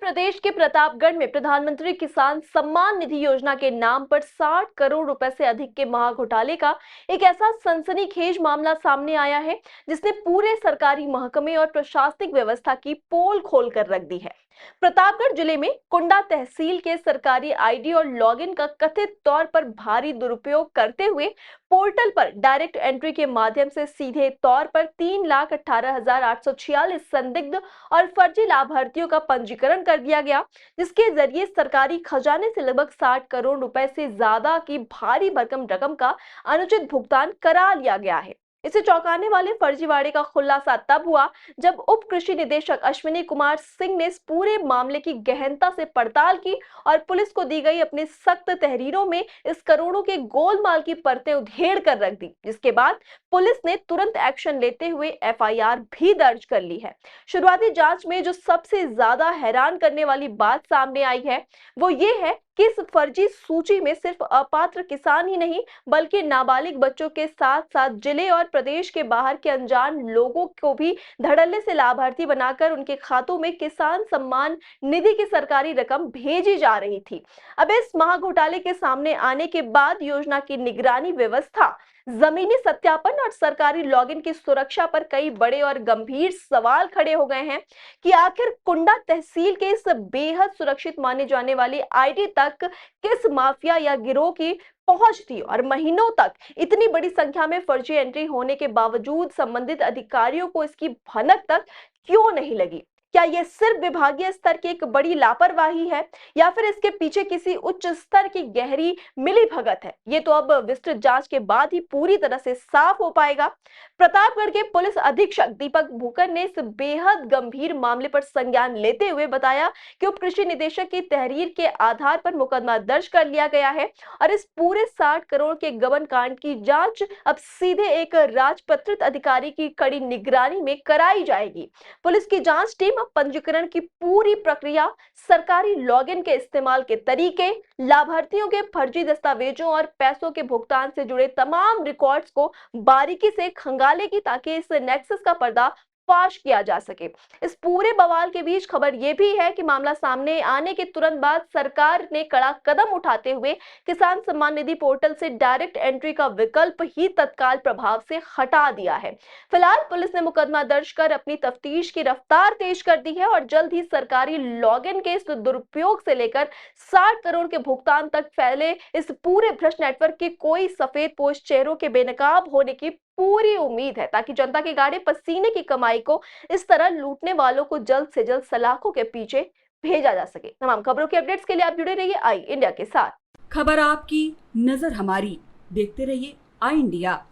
प्रदेश के प्रतापगढ़ में प्रधानमंत्री किसान सम्मान निधि योजना के नाम पर 60 करोड़ रुपए से अधिक के महाघोटाले का एक ऐसा सनसनीखेज मामला सामने आया है जिसने पूरे सरकारी महकमे और प्रशासनिक व्यवस्था की पोल खोल कर रख दी है। प्रतापगढ़ जिले में कुंडा तहसील के सरकारी आईडी और लॉगिन का कथित तौर पर भारी दुरुपयोग करते हुए पोर्टल पर डायरेक्ट एंट्री के माध्यम से सीधे तौर पर 3,18,846 संदिग्ध और फर्जी लाभार्थियों का पंजीकरण कर दिया गया, जिसके जरिए सरकारी खजाने से लगभग 60 करोड़ रुपए से ज्यादा की भारी भरकम रकम का अनुचित भुगतान करा लिया गया है। इसे चौंकाने वाले फर्जीवाड़े का खुलासा तब हुआ जब उप कृषि निदेशक अश्विनी कुमार सिंह ने इस पूरे मामले की गहनता से पड़ताल की और पुलिस को दी गई अपनी सख्त तहरीरों में इस करोड़ों के गोलमाल की परतें उधेड़ कर रख दी, जिसके बाद पुलिस ने तुरंत एक्शन लेते हुए एफआईआर भी दर्ज कर ली है। शुरुआती जांच में जो सबसे ज्यादा हैरान करने वाली बात सामने आई है वो ये है कि इस फर्जी सूची में सिर्फ अपात्र किसान ही नहीं बल्कि नाबालिग बच्चों के साथ साथ जिले और प्रदेश के बाहर के अनजान लोगों को भी धड़ल्ले से लाभार्थी बनाकर उनके खातों में किसान सम्मान निधि की सरकारी रकम भेजी जा रही थी। अब इस महाघोटाले के सामने आने के बाद योजना की निगरानी व्यवस्था, जमीनी सत्यापन और सरकारी लॉगिन की सुरक्षा पर कई बड़े और गंभीर सवाल खड़े हो गए हैं कि आखिर कुंडा तहसील के इस बेहद सुरक्षित माने जाने वाली आईडी तक किस माफिया या गिरोह की पहुंच थी और महीनों तक इतनी बड़ी संख्या में फर्जी एंट्री होने के बावजूद संबंधित अधिकारियों को इसकी भनक तक क्यों नहीं लगी। क्या यह सिर्फ विभागीय स्तर की एक बड़ी लापरवाही है या फिर इसके पीछे किसी उच्च स्तर की गहरी मिलीभगत है? ये तो अब विस्तृत जांच के बाद ही पूरी तरह से साफ हो पाएगा। प्रतापगढ़ के पुलिस अधीक्षक दीपक भूकर ने इस बेहद गंभीर मामले पर संज्ञान लेते हुए बताया कि उप कृषि निदेशक की तहरीर के आधार पर मुकदमा दर्ज कर लिया गया है और इस पूरे 60 करोड़ के गबन कांड की जांच अब सीधे एक राजपत्रित अधिकारी की कड़ी निगरानी में कराई जाएगी। पुलिस की जांच टीम पंजीकरण की पूरी प्रक्रिया, सरकारी लॉगिन के इस्तेमाल के तरीके, लाभार्थियों के फर्जी दस्तावेजों और पैसों के भुगतान से जुड़े तमाम रिकॉर्ड्स को बारीकी से खंगालेगी ताकि इस नेक्सस का पर्दा फाश किया जा सके। इस पूरे बवाल के बीच खबर यह भी है कि मामला सामने आने के तुरंत बाद सरकार ने कड़ा कदम उठाते हुए किसान सम्मान निधि पोर्टल से डायरेक्ट एंट्री का विकल्प ही तत्काल प्रभाव से हटा दिया है। फिलहाल पुलिस ने मुकदमा दर्ज कर अपनी तफ्तीश की रफ्तार तेज कर दी है और जल्द ही सरकारी लॉगिन के इस दुरुपयोग से लेकर 60 करोड़ के भुगतान तक फैले इस पूरे भ्रष्ट नेटवर्क के कोई सफेद पोश चेहरों के बेनकाब होने की पूरी उम्मीद है, ताकि जनता के गाड़े पसीने की कमाई को इस तरह लूटने वालों को जल्द से जल्द सलाखों के पीछे भेजा जा सके। तमाम खबरों के अपडेट्स के लिए आप जुड़े रहिए आई इंडिया के साथ। खबर आपकी, नजर हमारी, देखते रहिए आई इंडिया।